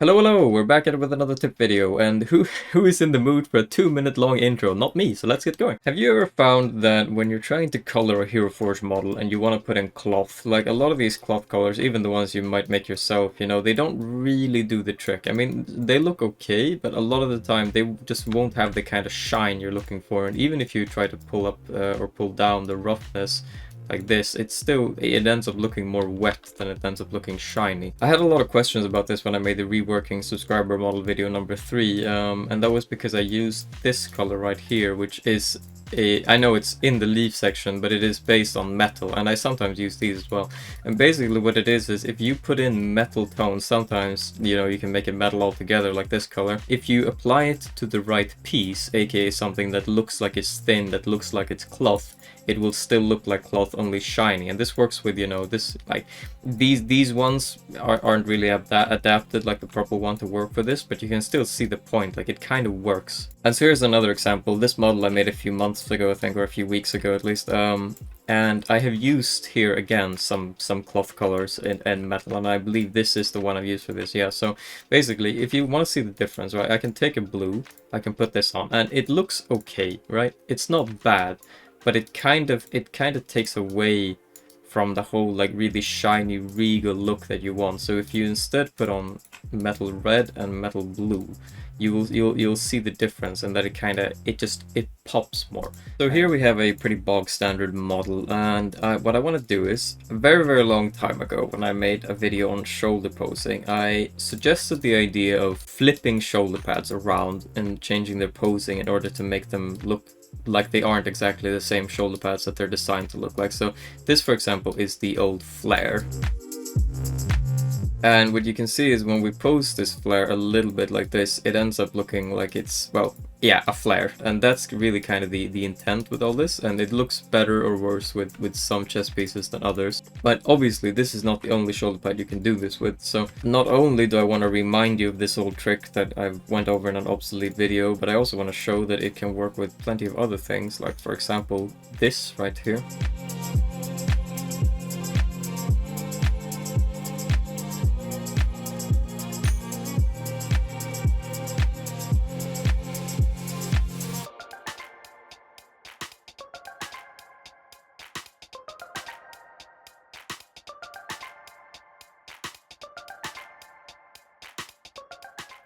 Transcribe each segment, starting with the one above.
Hello, we're back at it with another tip video, and who is in the mood for a 2 minute long intro? Not me, so let's get going. Have you ever found that when you're trying to color a Heroforge model and you want to put in cloth, like a lot of these cloth colors, even the ones you might make yourself, they don't really do the trick. I mean, they look okay, but a lot of the time they just won't have the kind of shine you're looking for, and even if you try to pull up or pull down the roughness, like this, it ends up looking more wet than it ends up looking shiny. I had a lot of questions about this when I made the reworking subscriber model video number 3, and that was because I used this color right here, which is I know it's in the leaf section, but it is based on metal, and I sometimes use these as well. And basically what it is if you put in metal tones, sometimes, you can make it metal altogether, like this color. If you apply it to the right piece, aka something that looks like it's thin, that looks like it's cloth, it will still look like cloth, only shiny. And this works with, this, like, these ones aren't really adapted like the purple one to work for this, but you can still see the point, like it kind of works. And so here's another example. This model I made a few months ago, I think, or a few weeks ago at least, and I have used here again some cloth colors and metal, and I believe this is the one I've used for this. Yeah, so basically if you want to see the difference, right, I can take a blue, I can put this on, and it looks okay, right? It's not bad, but it kind of takes away from the whole like really shiny regal look that you want. So if you instead put on metal red and metal blue, you'll see the difference, and that it pops more. So here we have a pretty bog standard model, and what I want to do is, a very long time ago when I made a video on shoulder posing, I suggested the idea of flipping shoulder pads around and changing their posing in order to make them look like they aren't exactly the same shoulder pads that they're designed to look like. So this, for example, is the old flare. And what you can see is when we pose this flare a little bit like this, it ends up looking like it's, well, yeah, a flare. And that's really kind of the intent with all this, and it looks better or worse with some chest pieces than others. But obviously this is not the only shoulder pad you can do this with. So not only do I want to remind you of this old trick that I went over in an obsolete video, but I also want to show that it can work with plenty of other things, like for example this right here.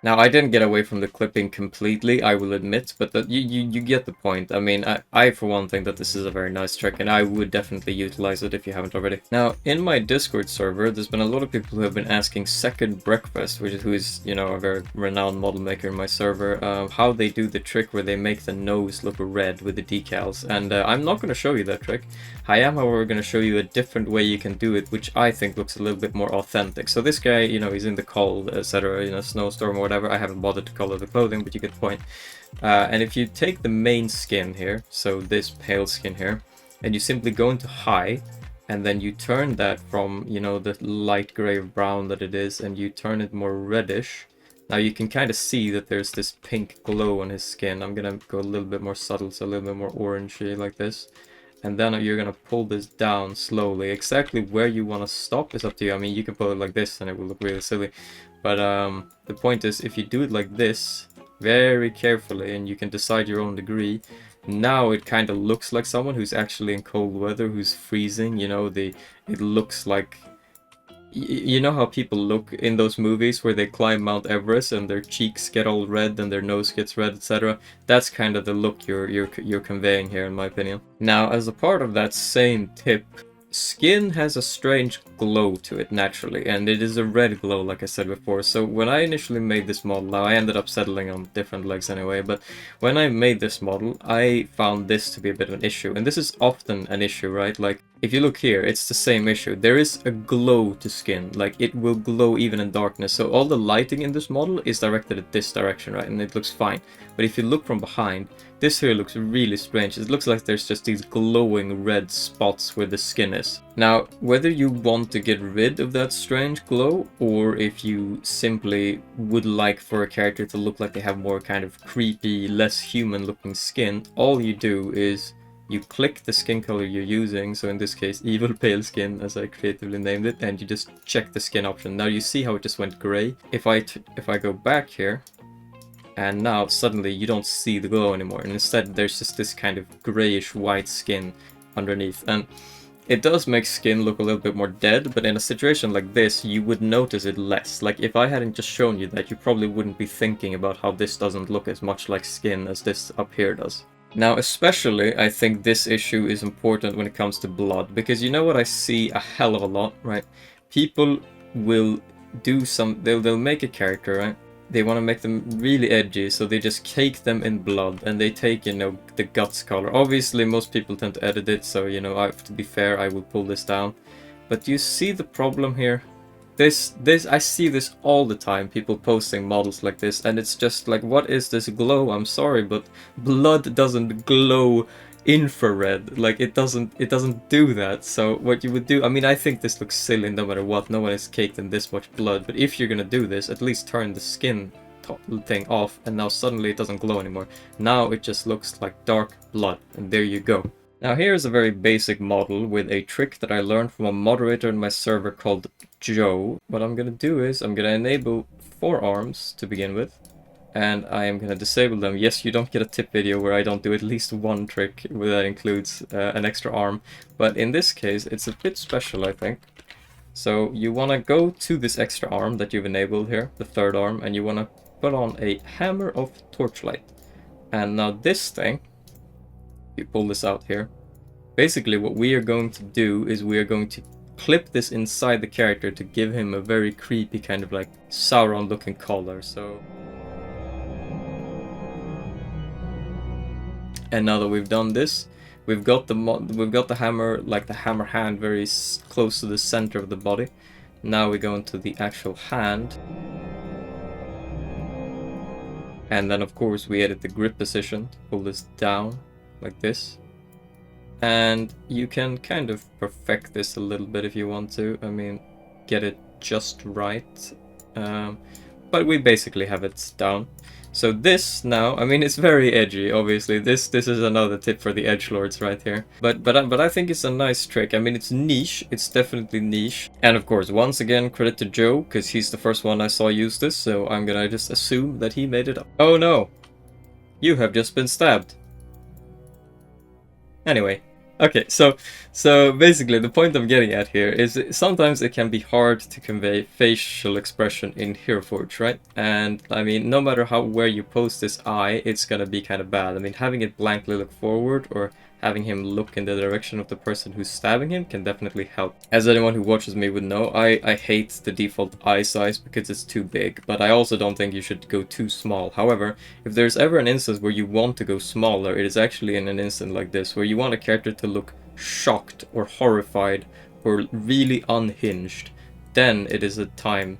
Now, I didn't get away from the clipping completely, I will admit, but you get the point. I mean, I for one think that this is a very nice trick, and I would definitely utilize it if you haven't already. Now, in my Discord server, there's been a lot of people who have been asking Second Breakfast, who is, a very renowned model maker in my server, how they do the trick where they make the nose look red with the decals. And I'm not going to show you that trick. I am, however, going to show you a different way you can do it, which I think looks a little bit more authentic. So this guy, he's in the cold, etc., snowstorm or whatever. I haven't bothered to color the clothing, but you get the point. And if you take the main skin here, so this pale skin here, and you simply go into high, and then you turn that from, the light gray or brown that it is, and you turn it more reddish. Now you can kind of see that there's this pink glow on his skin. I'm gonna go a little bit more subtle, so a little bit more orangey like this. And then you're gonna pull this down slowly. Exactly where you want to stop is up to you. I mean, you can pull it like this and it will look really silly. But the point is, if you do it like this, very carefully, and you can decide your own degree, now it kind of looks like someone who's actually in cold weather, who's freezing. It looks like, you know how people look in those movies where they climb Mount Everest and their cheeks get all red and their nose gets red, etc. That's kind of the look you're conveying here, in my opinion. Now, as a part of that same tip, skin has a strange glow to it naturally, and it is a red glow, like I said before. So when I initially made this model, now I ended up settling on different legs anyway, but when I made this model, I found this to be a bit of an issue. And this is often an issue, right? Like, if you look here, it's the same issue. There is a glow to skin, like it will glow even in darkness. So all the lighting in this model is directed at this direction, right? And it looks fine. But if you look from behind, this here looks really strange. It looks like there's just these glowing red spots where the skin is. Now, whether you want to get rid of that strange glow, or if you simply would like for a character to look like they have more kind of creepy, less human looking skin, all you do is you click the skin color you're using, so in this case evil pale skin as I creatively named it, and you just check the skin option. Now you see how it just went gray. If I go back here, and now suddenly you don't see the glow anymore, and instead there's just this kind of grayish white skin underneath. And it does make skin look a little bit more dead, but in a situation like this, you would notice it less. Like, if I hadn't just shown you that, you probably wouldn't be thinking about how this doesn't look as much like skin as this up here does. Now, especially, I think this issue is important when it comes to blood, because you know what I see a hell of a lot, right? People will do they'll make a character, right? They want to make them really edgy, so they just cake them in blood, and they take, you know, the guts color. Obviously, most people tend to edit it, so, you know, to be fair, I will pull this down. But do you see the problem here? I see this all the time, people posting models like this, and it's just like, what is this glow? I'm sorry, but blood doesn't glow infrared. Like, it doesn't do that. So what you would do, I mean, I think this looks silly no matter what. No one is caked in this much blood, but if you're gonna do this, at least turn the skin thing off, and now suddenly it doesn't glow anymore. Now it just looks like dark blood, and there you go. Now here's a very basic model with a trick that I learned from a moderator in my server called Joe. What I'm gonna do is I'm gonna enable 4 arms to begin with, and I am going to disable them. Yes, you don't get a tip video where I don't do at least one trick that includes an extra arm, but in this case it's a bit special, I think. So you want to go to this extra arm that you've enabled here, the 3rd arm, and you want to put on a hammer of torchlight. And now this thing, you pull this out here, basically what we are going to do is we are going to clip this inside the character to give him a very creepy kind of like Sauron looking collar. So, and now that we've done this, we've got the hammer, like the hammer hand, very close to the center of the body. Now we go into the actual hand, and then of course we edit the grip position to pull this down like this. And you can kind of perfect this a little bit if you want to. I mean, get it just right. But we basically have it down. So this now, I mean, it's very edgy, obviously. This is another tip for the edgelords right here. But I think it's a nice trick. I mean, it's niche. It's definitely niche. And of course, once again, credit to Joe, because he's the first one I saw use this. So I'm gonna just assume that he made it up. Oh no! You have just been stabbed. Anyway. Okay, so basically the point I'm getting at here is sometimes it can be hard to convey facial expression in Heroforge, right? And I mean, no matter where you post this eye, it's gonna be kind of bad. I mean, having it blankly look forward or having him look in the direction of the person who's stabbing him can definitely help. As anyone who watches me would know, I hate the default eye size because it's too big, but I also don't think you should go too small. However, if there's ever an instance where you want to go smaller, it is actually in an instant like this, where you want a character to look shocked or horrified or really unhinged. Then it is a time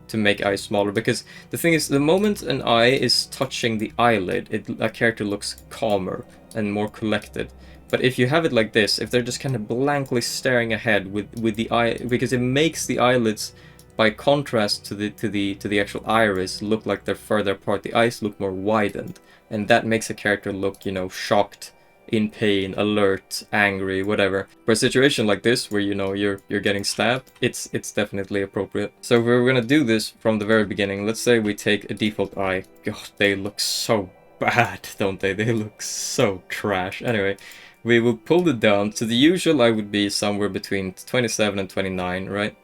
to make eyes smaller, because the thing is, the moment an eye is touching the eyelid, a character looks calmer and more collected. But if you have it like this, if they're just kind of blankly staring ahead with the eye, because it makes the eyelids, by contrast to the actual iris, look like they're further apart. The eyes look more widened, and that makes a character look, you know, shocked, in pain, alert, angry, whatever. For a situation like this where, you know, you're getting stabbed, it's definitely appropriate. So if we're gonna do this from the very beginning, let's say we take a default eye. God, they look so bad, don't they? They look so trash. Anyway, we will pull it down to the usual. I would be somewhere between 27 and 29, right?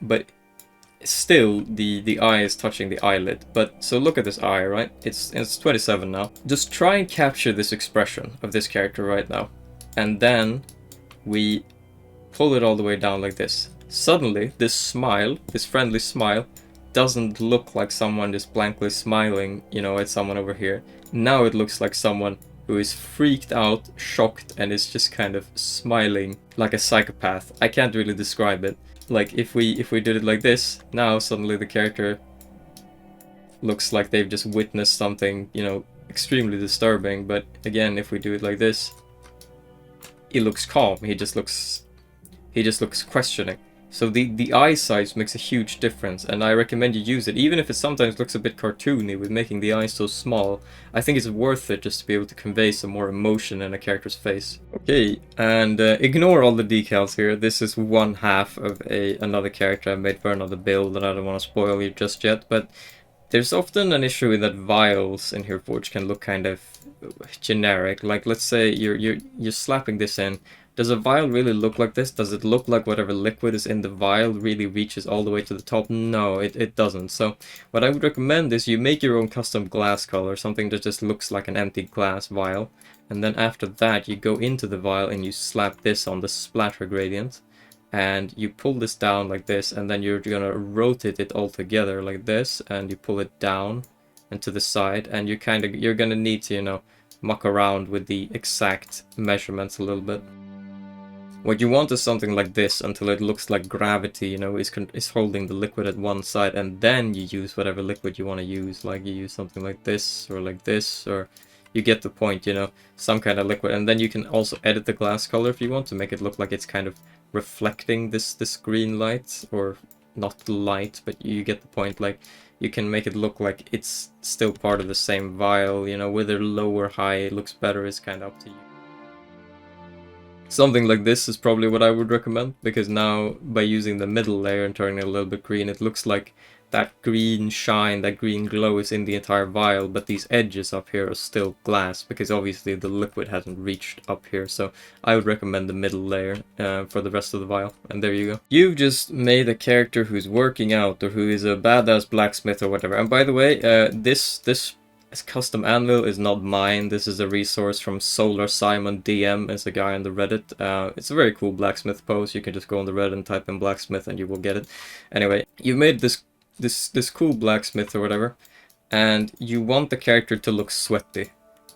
But still the eye is touching the eyelid. But so look at this eye, right? It's 27 now. Just try and capture this expression of this character right now, and then we pull it all the way down like this. Suddenly this smile, this friendly smile, doesn't look like someone just blankly smiling, you know, at someone over here. Now it looks like someone who is freaked out, shocked, and is just kind of smiling like a psychopath. I can't really describe it. Like, if we did it like this, now suddenly the character looks like they've just witnessed something, you know, extremely disturbing. But again, if we do it like this, he looks calm. He just looks questioning. So the eye size makes a huge difference, and I recommend you use it, even if it sometimes looks a bit cartoony with making the eyes so small. I think it's worth it just to be able to convey some more emotion in a character's face. Okay, and ignore all the decals here. This is one half of another character I made for another build, and I don't want to spoil you just yet, but there's often an issue with that vials in Heroforge can look kind of generic. Like, let's say you're slapping this in. Does a vial really look like this? Does it look like whatever liquid is in the vial really reaches all the way to the top? No, it doesn't. So what I would recommend is you make your own custom glass color, something that just looks like an empty glass vial. And then after that, you go into the vial and you slap this on the splatter gradient. And you pull this down like this, and then you're gonna rotate it all together like this, and you pull it down and to the side, and you're gonna need to, you know, muck around with the exact measurements a little bit. What you want is something like this until it looks like gravity, you know, is holding the liquid at one side, and then you use whatever liquid you want to use. Like you use something like this, or you get the point, you know, some kind of liquid. And then you can also edit the glass color if you want to make it look like it's kind of reflecting this green light, or not light, but you get the point. Like you can make it look like it's still part of the same vial, you know, whether low or high it looks better is kind of up to you. Something like this is probably what I would recommend, because now by using the middle layer and turning it a little bit green, it looks like that green shine, that green glow is in the entire vial, but these edges up here are still glass, because obviously the liquid hasn't reached up here. So I would recommend the middle layer for the rest of the vial, and there you go. You've just made a character who's working out, or who is a badass blacksmith or whatever. And by the way, this custom anvil is not mine. This is a resource from Solar Simon DM. It's a guy on the Reddit. It's a very cool blacksmith pose. You can just go on the Reddit and type in blacksmith and you will get it. Anyway, you made this cool blacksmith or whatever, and you want the character to look sweaty.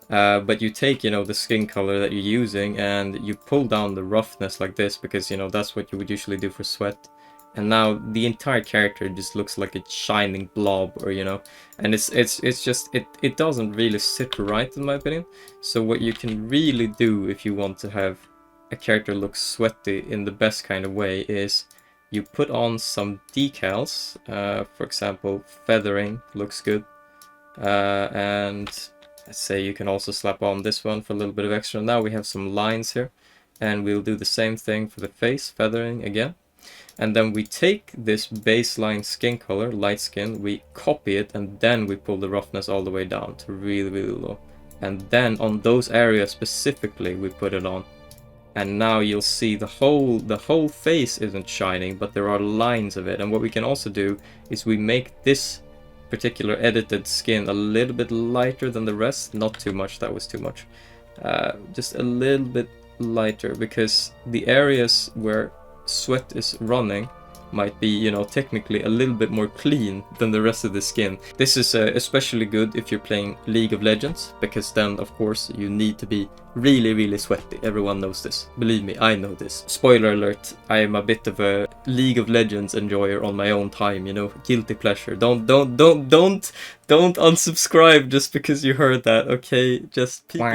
But you take, you know, the skin color that you're using and you pull down the roughness like this, because, you know, that's what you would usually do for sweat. And now the entire character just looks like a shining blob, or, you know, and it's just, it doesn't really sit right in my opinion. So what you can really do if you want to have a character look sweaty in the best kind of way is you put on some decals. For example, feathering looks good, and let's say you can also slap on this one for a little bit of extra. Now we have some lines here, and we'll do the same thing for the face, feathering again. And then we take this baseline skin color, light skin, we copy it, and then we pull the roughness all the way down to really, really low. And then on those areas specifically, we put it on. And now you'll see the whole face isn't shining, but there are lines of it. And what we can also do is we make this particular edited skin a little bit lighter than the rest. Not too much, that was too much. Just a little bit lighter, because the areas where sweat is running might be, you know, technically a little bit more clean than the rest of the skin. This is especially good if you're playing League of Legends, because then of course you need to be really, really sweaty. Everyone knows this. Believe me, I know this. Spoiler alert, I am a bit of a League of Legends enjoyer on my own time, you know, guilty pleasure. Don't unsubscribe just because you heard that, okay? Just people.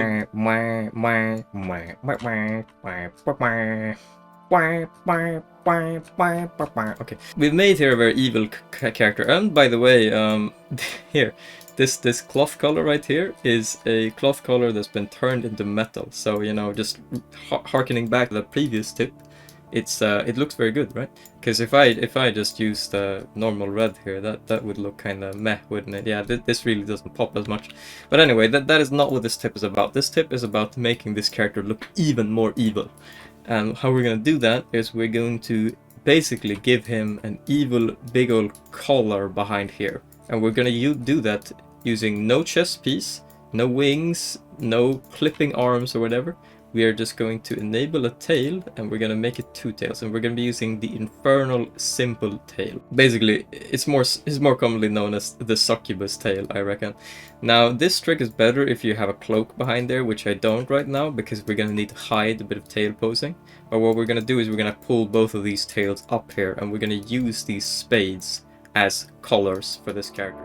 Okay, we've made here a very evil character, and by the way, here, this cloth color right here is a cloth color that's been turned into metal. So, you know, just harkening back to the previous tip, it looks very good, right? Because if I just used the normal red here, that would look kind of meh, wouldn't it? Yeah, this really doesn't pop as much. But anyway, that is not what this tip is about. This tip is about making this character look even more evil. And how we're going to do that is we're going to basically give him an evil big old collar behind here. And we're going to do that using no chest piece, no wings, no clipping arms or whatever. We are just going to enable a tail, and we're going to make it two tails, and we're going to be using the infernal simple tail. Basically, it's more commonly known as the succubus tail, I reckon. Now, this trick is better if you have a cloak behind there, which I don't right now, because we're going to need to hide a bit of tail posing. But what we're going to do is we're going to pull both of these tails up here, and we're going to use these spades as collars for this character.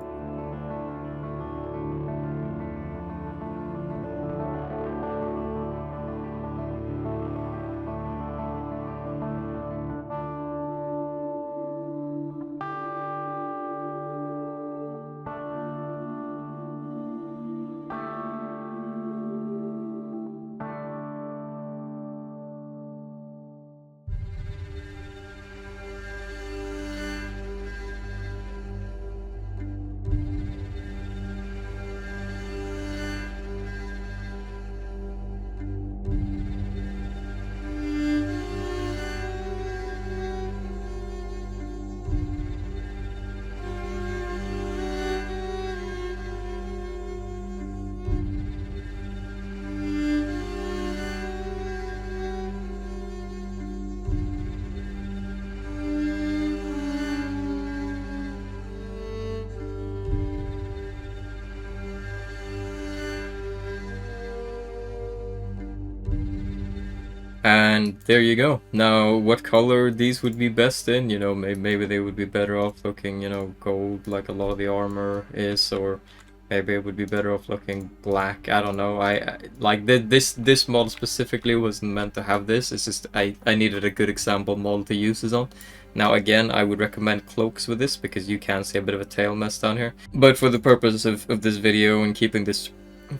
And there you go. Now, what color these would be best in? You know, maybe they would be better off looking, you know, gold like a lot of the armor is, or maybe it would be better off looking black. I don't know. I like this model specifically wasn't meant to have this. It's just I needed a good example model to use this on. Now again, I would recommend cloaks with this because you can see a bit of a tail mess down here. But for the purpose of this video and keeping this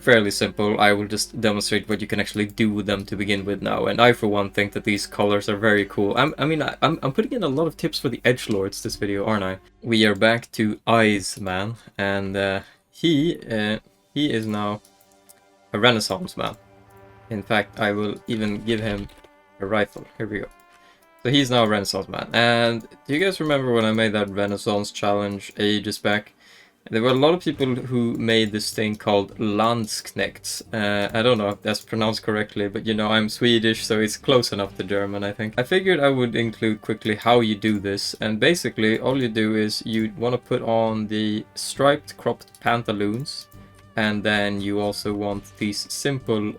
fairly simple, I will just demonstrate what you can actually do with them to begin with now. And I, for one, think that these colors are very cool. I'm putting in a lot of tips for the edgelords this video, aren't I? We are back to Eyes Man, and he is now a Renaissance man. In fact, I will even give him a rifle. Here we go. So he's now a Renaissance man. And do you guys remember when I made that Renaissance challenge ages back? There were a lot of people who made this thing called Landsknechts. I don't know if that's pronounced correctly, but you know, I'm Swedish, so it's close enough to German, I think. I figured I would include quickly how you do this, and basically all you do is you want to put on the striped cropped pantaloons, and then you also want these simple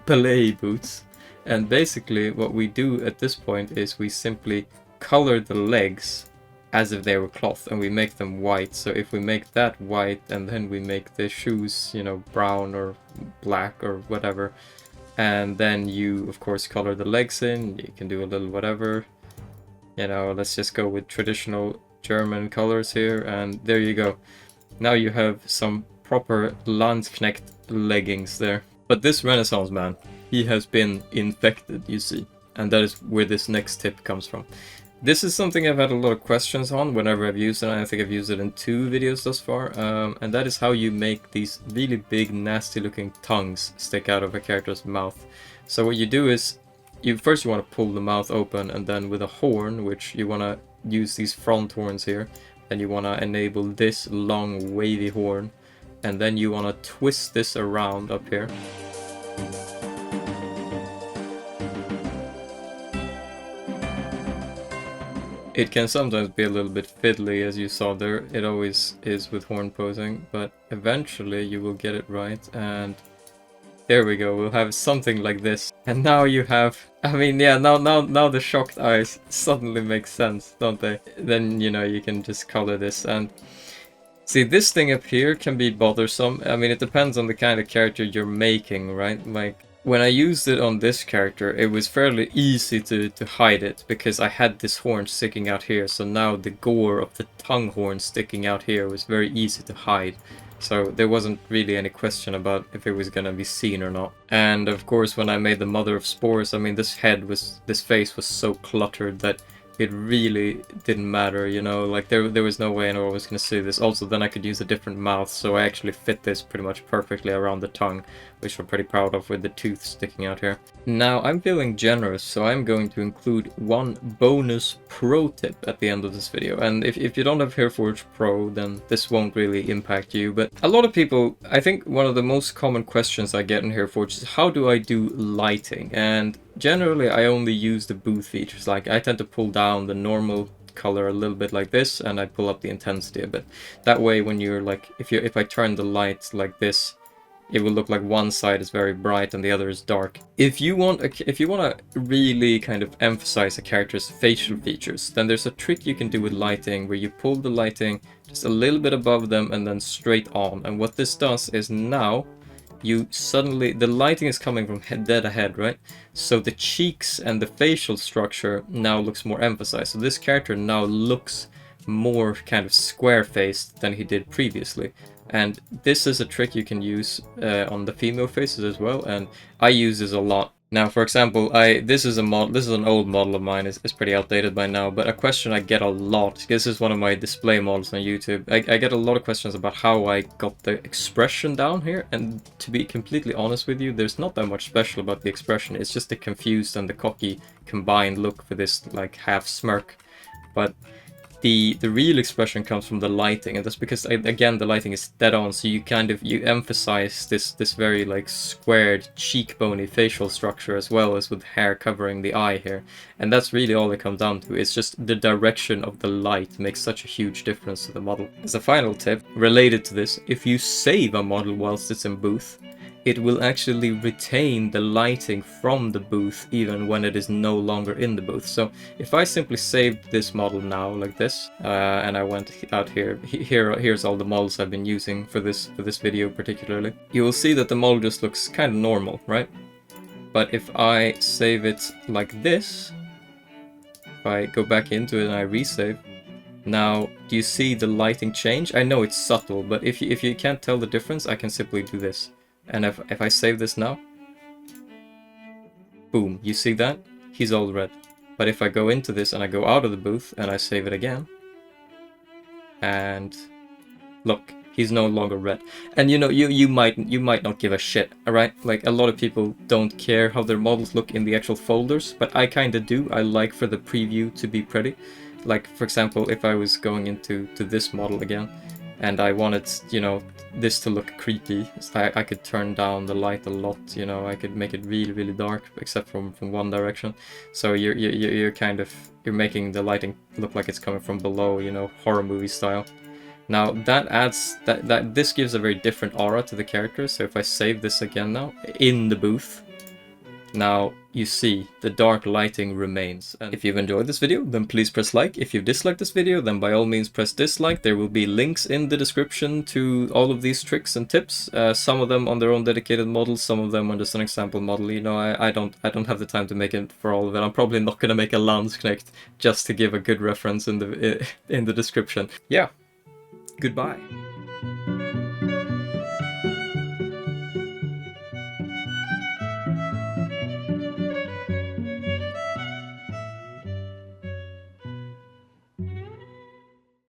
ballet boots. And basically what we do at this point is we simply color the legs as if they were cloth, and we make them white. So if we make that white and then we make the shoes, you know, brown or black or whatever, and then you of course color the legs in, you can do a little whatever, you know, let's just go with traditional German colors here, and there you go. Now you have some proper Landsknecht leggings there. But this Renaissance man, he has been infected, you see, and that is where this next tip comes from. This is something I've had a lot of questions on whenever I've used it, and I think I've used it in 2 videos thus far, and that is how you make these really big, nasty looking tongues stick out of a character's mouth. So what you do is, first you want to pull the mouth open, and then with a horn, which you want to use these front horns here, then you want to enable this long wavy horn, and then you want to twist this around up here. It can sometimes be a little bit fiddly, as you saw there. It always is with horn posing, but eventually you will get it right, and there we go. We'll have something like this. And now you have, I mean, yeah, now the shocked eyes suddenly make sense, don't they? Then, you know, you can just color this, and see, this thing up here can be bothersome. I mean, it depends on the kind of character you're making, right? Like, when I used it on this character, it was fairly easy to hide it, because I had this horn sticking out here, so now the gore of the tongue horn sticking out here was very easy to hide. So there wasn't really any question about if it was gonna be seen or not. And of course, when I made the Mother of Spores, I mean, this face was so cluttered that it really didn't matter, you know, like there was no way anyone was going to see this. Also, then I could use a different mouth, so I actually fit this pretty much perfectly around the tongue, which I'm pretty proud of with the tooth sticking out here. Now, I'm feeling generous, so I'm going to include one bonus pro tip at the end of this video. And if you don't have Heroforge Pro, then this won't really impact you. But a lot of people, I think one of the most common questions I get in Heroforge is, how do I do lighting? And generally, I only use the booth features. Like, I tend to pull down the normal color a little bit like this, and I pull up the intensity a bit. That way, when you're like, if I turn the light like this, it will look like one side is very bright and the other is dark. If you want to really kind of emphasize a character's facial features, then there's a trick you can do with lighting where you pull the lighting just a little bit above them and then straight on. And what this does is, now you suddenly, the lighting is coming from dead ahead, right? So the cheeks and the facial structure now looks more emphasized. So this character now looks more kind of square-faced than he did previously. And this is a trick you can use on the female faces as well, and I use this a lot. Now, for example, this is an old model of mine. It's pretty outdated by now, but a question I get a lot, this is one of my display models on YouTube, I get a lot of questions about how I got the expression down here, and to be completely honest with you, there's not that much special about the expression. It's just the confused and the cocky combined look for this like half smirk. But the real expression comes from the lighting, and that's because, again, the lighting is dead on, so you emphasize this very like squared cheekbony facial structure, as well as with hair covering the eye here. And that's really all it comes down to. It's just the direction of the light makes such a huge difference to the model. As a final tip related to this, if you save a model whilst it's in booth, it will actually retain the lighting from the booth even when it is no longer in the booth. So if I simply saved this model now like this, and I went out here, here's all the models I've been using for this video particularly, you will see that the model just looks kind of normal, right? But if I save it like this, if I go back into it and I resave, now do you see the lighting change? I know it's subtle, but if you can't tell the difference, I can simply do this. And if I save this now, boom, you see that? He's all red. But if I go into this and I go out of the booth and I save it again, and look, he's no longer red. And you know, you might not give a shit, alright? Like, a lot of people don't care how their models look in the actual folders, but I kinda do. I like for the preview to be pretty. Like, for example, if I was going into this model again, and I wanted, you know, this to look creepy, I could turn down the light a lot, you know, I could make it really, really dark, except from one direction. So you're kind of, you're making the lighting look like it's coming from below, you know, horror movie style. Now that adds, this gives a very different aura to the character. So if I save this again now, in the booth, now you see the dark lighting remains. And if you've enjoyed this video, then please press like. If you've disliked this video, then by all means press dislike. There will be links in the description to all of these tricks and tips. Some of them on their own dedicated models, some of them on just an example model. You know, I don't have the time to make it for all of it. I'm probably not gonna make a Landsknecht just to give a good reference in the description. Yeah, goodbye.